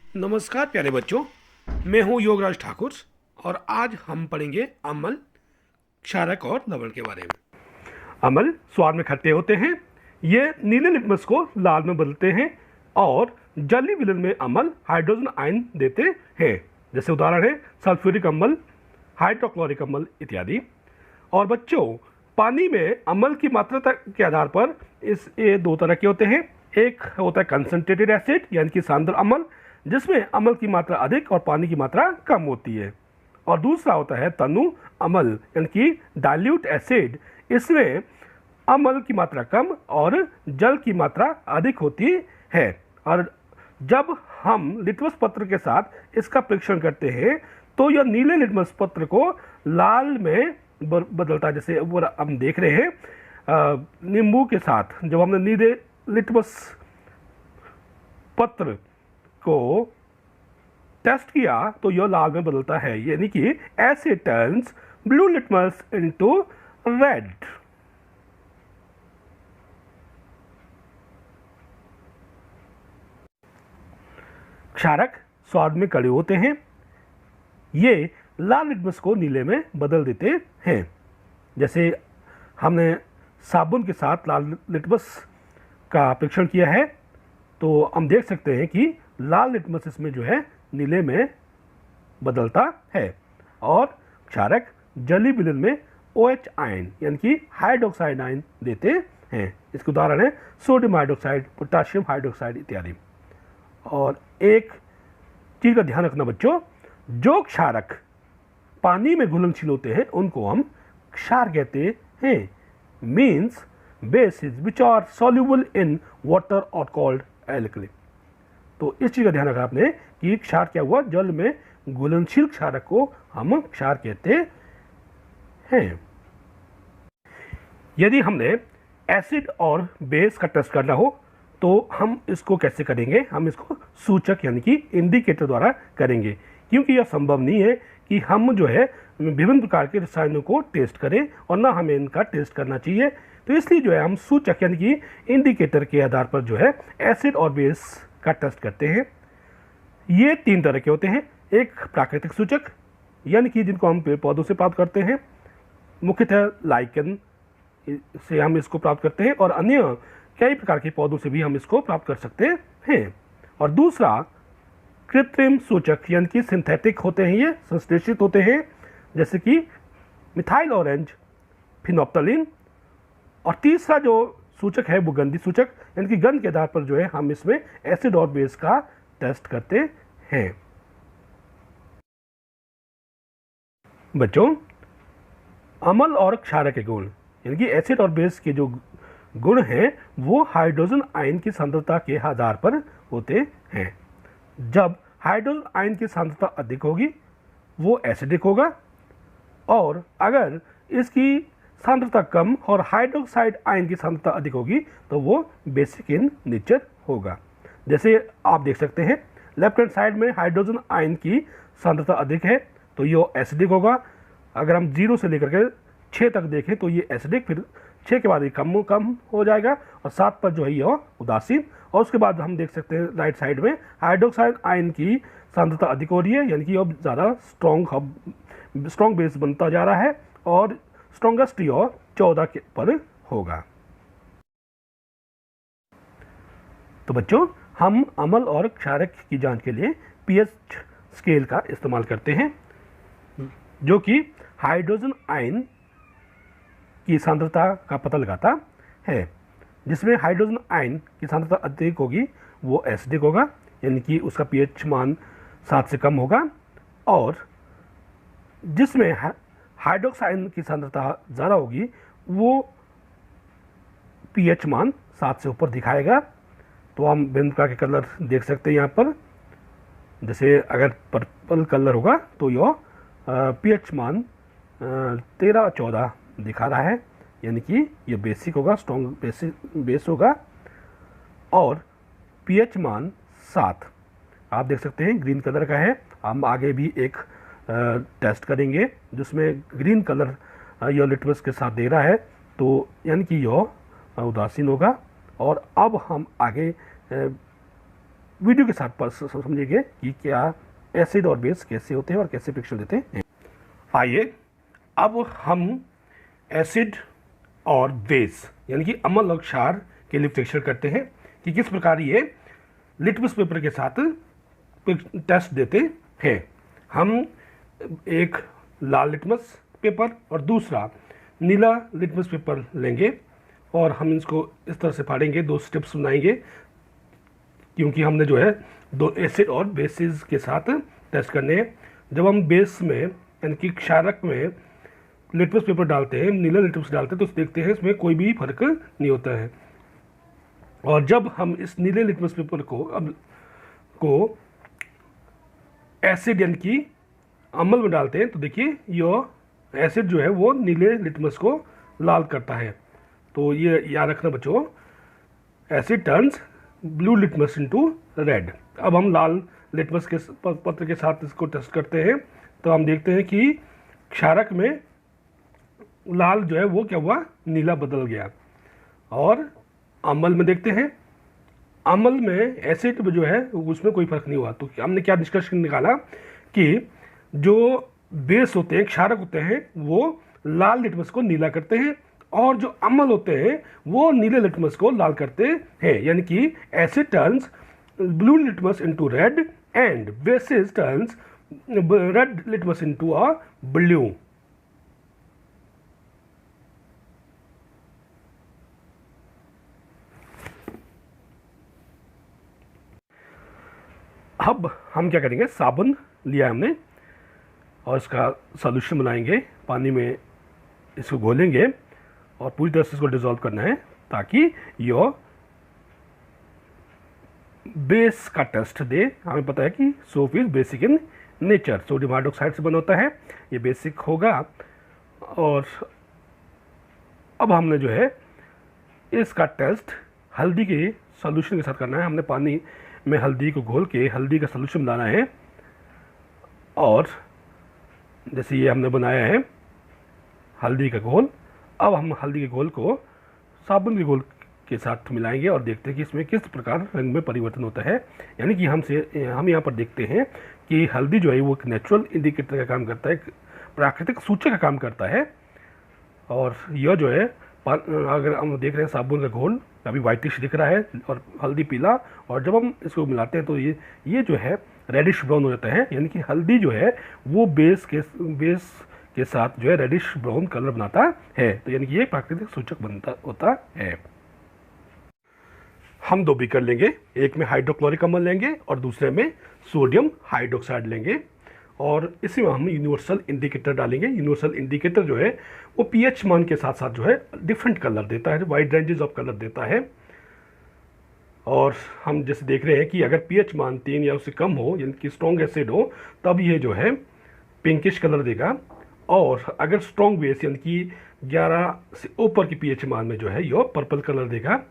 नमस्कार प्यारे बच्चों, मैं हूं योगराज ठाकुर और आज हम पढ़ेंगे अम्ल, क्षारक और लवण के बारे में। अम्ल स्वाद में खट्टे होते हैं। ये नीले लिटमस को लाल में बदलते हैं और जली विलयन में अम्ल हाइड्रोजन आयन देते हैं। जैसे उदाहरण है सल्फ्यूरिक अम्ल, हाइड्रोक्लोरिक अम्ल इत्यादि। और बच्चों, पानी में अम्ल की मात्रा के आधार पर ये दो तरह के होते हैं। एक होता है कंसंट्रेटेड एसिड यानी कि सांद्र अम्ल, जिसमें अम्ल की मात्रा अधिक और पानी की मात्रा कम होती है। और दूसरा होता है तनु अम्ल यानी कि डाइल्यूट एसिड। इसमें अम्ल की मात्रा कम और जल की मात्रा अधिक होती है। और जब हम लिटमस पत्र के साथ इसका परीक्षण करते हैं तो यह नीले लिटमस पत्र को लाल में बदलता है। जैसे ऊपर हम देख रहे हैं नींबू के साथ जब हमने नीले लिटमस पत्र को टेस्ट किया तो यह लाल में बदलता है, यानी कि acid turns blue litmus into red. क्षारक स्वाद में कड़वे होते हैं। ये लाल लिटमस को नीले में बदल देते हैं। जैसे हमने साबुन के साथ लाल लिटमस का परीक्षण किया है तो हम देख सकते हैं कि लाल लिटमस इसमें जो है नीले में बदलता है। और क्षारक जली विलयन में OH आयन यानी कि हाइड्रोक्साइड आयन देते हैं। इसके उदाहरण है सोडियम हाइड्रोक्साइड, पोटाशियम हाइड्रोक्साइड इत्यादि। और एक चीज़ का ध्यान रखना बच्चों, जो क्षारक पानी में घुलनशील होते हैं उनको हम क्षार कहते हैं। Means bases which are soluble in water or called alkali। तो इस चीज़ का ध्यान रखना आपने कि क्षार क्या हुआ, जल में घुलनशील क्षारक को हम क्षार कहते हैं। यदि हमने एसिड और बेस का टेस्ट करना हो तो हम इसको कैसे करेंगे? हम इसको सूचक यानी कि इंडिकेटर द्वारा करेंगे, क्योंकि यह संभव नहीं है कि हम जो है विभिन्न प्रकार के रसायनों को टेस्ट करें और ना हमें इनका टेस्ट करना चाहिए। तो इसलिए जो है हम सूचक यानी कि इंडिकेटर के आधार पर जो है एसिड और बेस का टेस्ट करते हैं। ये तीन तरह के होते हैं। एक प्राकृतिक सूचक यानी कि जिनको हम पेड़ पौधों से प्राप्त करते हैं, मुख्यतः लाइकन से हम इसको प्राप्त करते हैं और अन्य कई प्रकार के पौधों से भी हम इसको प्राप्त कर सकते हैं। और दूसरा कृत्रिम सूचक यानी कि सिंथेटिक होते हैं, ये संश्लेषित होते हैं, जैसे कि मिथाइल ऑरेंज, फिनोप्टलीन। और तीसरा जो सूचक है वो गंधी सूचक यानी कि गंध के आधार पर जो है हम इसमें एसिड और बेस का टेस्ट करते हैं। बच्चों, अम्ल और क्षारक के गुण यानी कि एसिड और बेस के जो गुण हैं वो हाइड्रोजन आयन की सांद्रता के आधार पर होते हैं। जब हाइड्रोजन आयन की सांद्रता अधिक होगी वो एसिडिक होगा, और अगर इसकी सांद्रता कम और हाइड्रोक्साइड आयन की सांद्रता अधिक होगी तो वो बेसिक इन नेचर होगा। जैसे आप देख सकते हैं लेफ्ट हैंड साइड में हाइड्रोजन आयन की सांद्रता अधिक है तो ये एसिडिक होगा। अगर हम 0 से लेकर के 6 तक देखें तो ये एसिडिक, फिर 6 के बाद ये कम हो जाएगा और 7 पर जो है ये उदासीन। और उसके बाद हम देख सकते हैं राइट साइड में हाइड्रोक्साइड आयन की सांद्रता अधिक हो रही है, यानी कि अब ज़्यादा स्ट्रॉन्ग बेस बनता जा रहा है और स्ट्रॉन्गेस्ट यह 14 के पर होगा। तो बच्चों, हम अम्ल और क्षारक की जांच के लिए pH स्केल का इस्तेमाल करते हैं, जो कि हाइड्रोजन आयन की सांद्रता का पता लगाता है। जिसमें हाइड्रोजन आयन की सांद्रता अधिक होगी वो एसिडिक होगा, यानी कि उसका pH मान 7 से कम होगा। और जिसमें हाइड्रोक्साइड की सांद्रता ज़्यादा होगी वो pH मान 7 से ऊपर दिखाएगा। तो हम विभिन्न प्रकार के कलर देख सकते हैं यहाँ पर। जैसे अगर पर्पल कलर होगा तो यह pH मान 13-14 दिखा रहा है, यानी कि ये बेसिक होगा, स्ट्रॉन्ग बेस होगा। और pH मान 7 आप देख सकते हैं ग्रीन कलर का है। हम आगे भी एक टेस्ट करेंगे जिसमें ग्रीन कलर यह लिटमस के साथ दे रहा है, तो यानी कि यह उदासीन होगा। और अब हम आगे वीडियो के साथ समझेंगे कि क्या एसिड और बेस कैसे होते हैं और कैसे फ्रिक्शन देते हैं। आइए अब हम एसिड और बेस यानी कि अम्ल और क्षार के लिए फ्रिक्शन करते हैं कि किस प्रकार ये लिटमस पेपर के साथ टेस्ट देते हैं। हम एक लाल लिटमस पेपर और दूसरा नीला लिटमस पेपर लेंगे और हम इसको इस तरह से फाड़ेंगे, 2 स्टेप्स बनाएंगे, क्योंकि हमने जो है 2 एसिड और बेसिस के साथ टेस्ट करने हैं। जब हम बेस में यानी कि क्षारक में लिटमस पेपर डालते हैं, नीला लिटमस डालते हैं, तो देखते हैं इसमें कोई भी फर्क नहीं होता है। और जब हम इस नीले लिटमस पेपर को एसिड यानी कि अम्ल में डालते हैं, तो देखिए यह एसिड जो है वो नीले लिटमस को लाल करता है। तो ये याद रखना बच्चों, acid turns blue litmus into red. अब हम लाल लिटमस के पत्र के साथ इसको टेस्ट करते हैं, तो हम देखते हैं कि क्षारक में लाल जो है वो क्या हुआ, नीला बदल गया। और अम्ल में देखते हैं, अम्ल में एसिड जो है उसमें कोई फर्क नहीं हुआ। तो हमने क्या निष्कर्ष निकाला कि जो बेस होते हैं, क्षारक होते हैं, वो लाल लिटमस को नीला करते हैं और जो अम्ल होते हैं वो नीले लिटमस को लाल करते हैं। यानी कि acid turns blue litmus into red and bases turns red litmus into a blue. अब हम क्या करेंगे, साबुन लिया हमने और इसका सॉल्यूशन बनाएंगे, पानी में इसको घोलेंगे और पूरी तरह से इसको डिसॉल्व करना है, ताकि यह बेस का टेस्ट दे। हमें पता है कि soap is basic in nature, sodium hydroxide से बना होता है, ये बेसिक होगा। और अब हमने जो है इसका टेस्ट हल्दी के सॉल्यूशन के साथ करना है। हमने पानी में हल्दी को घोल के हल्दी का सॉल्यूशन बनाना है, और जैसे ये हमने बनाया है हल्दी का घोल, अब हम हल्दी के घोल को साबुन के घोल के साथ मिलाएंगे और देखते हैं कि इसमें किस प्रकार रंग में परिवर्तन होता है। यानी कि हम यहाँ पर देखते हैं कि हल्दी जो है वो एक नेचुरल इंडिकेटर का काम करता है, एक प्राकृतिक सूचक का काम करता है। और यह जो है अगर हम देख रहे हैं साबुन का घोल अभी वाइटिश दिख रहा है और हल्दी पीला, और जब हम इसको मिलाते हैं तो ये जो है रेडिश ब्राउन हो जाता है। यानी कि हल्दी जो है वो बेस के साथ जो है रेडिश ब्राउन कलर बनाता है। तो यानी कि ये प्राकृतिक सूचक बनता होता है। हम 2 बीकर लेंगे, एक में हाइड्रोक्लोरिक अम्ल लेंगे और दूसरे में सोडियम हाइड्रोक्साइड लेंगे, और इसी में हम यूनिवर्सल इंडिकेटर डालेंगे। यूनिवर्सल इंडिकेटर जो है वो पीएच मान के साथ साथ जो है डिफरेंट कलर देता है, वाइड रेंजेस ऑफ कलर देता है। और हम जैसे देख रहे हैं कि अगर पीएच मान 3 या उससे कम हो, यानी कि स्ट्रॉन्ग एसिड हो, तब ये जो है पिंकिश कलर देगा। और अगर स्ट्रॉन्ग बेस यानी कि 11 से ऊपर की पीएच मान में जो है ये पर्पल कलर देगा।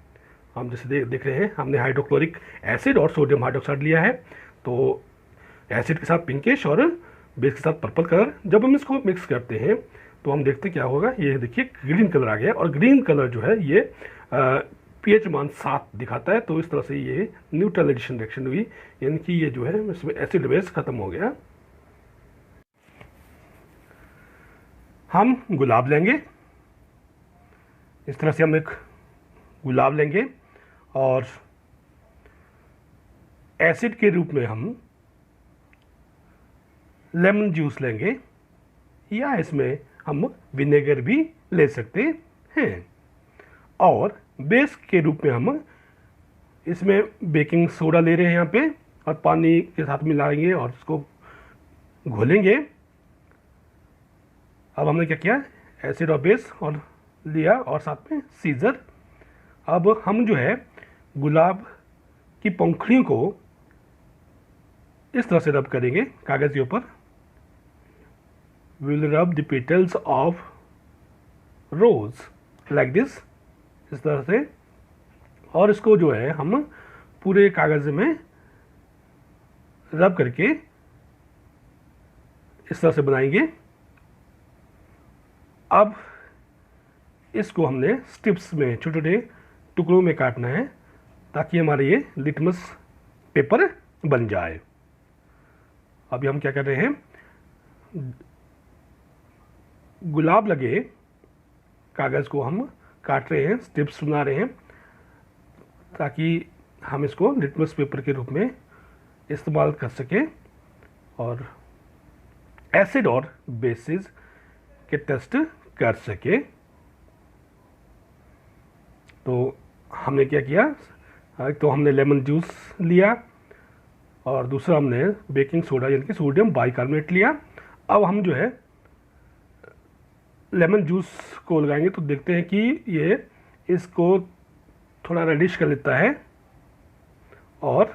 हम जैसे देख रहे हैं, हमने हाइड्रोक्लोरिक एसिड और सोडियम हाइड्रोक्साइड लिया है, तो एसिड के साथ पिंकिश और बेस के साथ पर्पल कलर। जब हम इसको मिक्स करते हैं तो हम देखते हैं क्या होगा, ये देखिए ग्रीन कलर आ गया, और ग्रीन कलर जो है ये पीएच मान 7 दिखाता है। तो इस तरह से ये न्यूट्रलाइजेशन रिएक्शन हुई, यानी कि ये जो है इसमें एसिड बेस खत्म हो गया। हम गुलाब लेंगे, इस तरह से हम एक गुलाब लेंगे और एसिड के रूप में हम लेमन जूस लेंगे, या इसमें हम विनेगर भी ले सकते हैं। और बेस के रूप में हम इसमें बेकिंग सोडा ले रहे हैं यहाँ पे, और पानी के साथ मिलाएंगे और इसको घोलेंगे। अब हमने क्या किया, एसिड और बेस और लिया और साथ में सीजर। अब हम जो है गुलाब की पंखुड़ियों को इस तरह से रब करेंगे कागज़ के ऊपर। विल रब the petals of rose like this, इस तरह से। और इसको जो है हम पूरे कागज़ में रब करके इस तरह से बनाएंगे। अब इसको हमने स्ट्रिप्स में छोटे छोटे टुकड़ों में काटना है, ताकि हमारे ये लिटमस पेपर बन जाए। अभी हम क्या कर रहे हैं, गुलाब लगे कागज़ को हम काट रहे हैं, स्ट्रिप्स बना रहे हैं, ताकि हम इसको लिटमस पेपर के रूप में इस्तेमाल कर सकें और एसिड और बेसिस के टेस्ट कर सके। तो हमने क्या किया, तो हमने लेमन जूस लिया और दूसरा हमने बेकिंग सोडा यानी कि सोडियम बाइकार्बोनेट लिया। अब हम जो है लेमन जूस को लगाएंगे तो देखते हैं कि ये इसको थोड़ा रेडिश कर लेता है और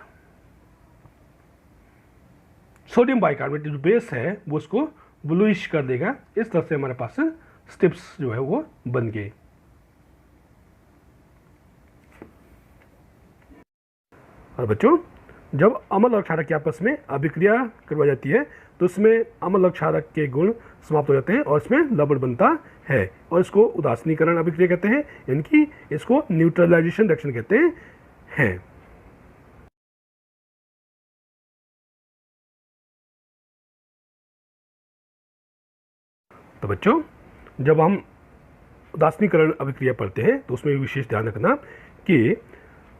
सोडियम बाइकार्बोनेट जो बेस है वो उसको ब्लूइश कर देगा। इस तरह से हमारे पास स्ट्रिप्स जो है वो बन गए। और बच्चों, जब अम्ल और क्षारक की आपस में अभिक्रिया करवाई जाती है तो इसमें अम्ल और क्षारक के गुण समाप्त हो जाते हैं और इसमें लवण बनता है और इसको उदासीनीकरण अभिक्रिया कहते हैं, यानी कि इसको न्यूट्रलाइजेशन रिएक्शन कहते हैं। तो बच्चों, जब हम उदासीनीकरण अभिक्रिया पढ़ते हैं तो उसमें विशेष ध्यान रखना कि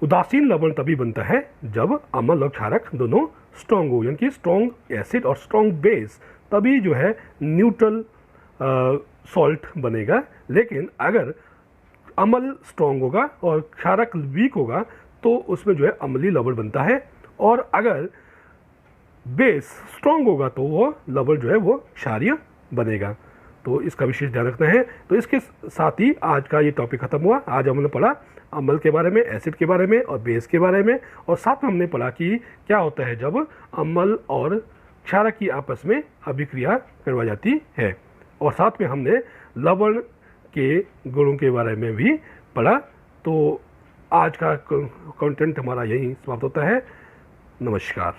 उदासीन लवण तभी बनता है जब अम्ल और क्षारक दोनों स्ट्रॉन्ग हो, यानी कि स्ट्रॉन्ग एसिड और स्ट्रॉन्ग बेस, तभी जो है न्यूट्रल सॉल्ट बनेगा। लेकिन अगर अम्ल स्ट्रॉन्ग होगा और क्षारक वीक होगा तो उसमें जो है अम्लीय लवण बनता है, और अगर बेस स्ट्रॉन्ग होगा तो वो लवण जो है वो क्षारीय बनेगा। तो इसका विशेष ध्यान रखना है। तो इसके साथ ही आज का ये टॉपिक खत्म हुआ। आज हमने पढ़ा अम्ल के बारे में, एसिड के बारे में और बेस के बारे में, और साथ में हमने पढ़ा कि क्या होता है जब अम्ल और क्षारक की आपस में अभिक्रिया करवाई जाती है, और साथ में हमने लवण के गुणों के बारे में भी पढ़ा। तो आज का कंटेंट हमारा यही समाप्त होता है। नमस्कार।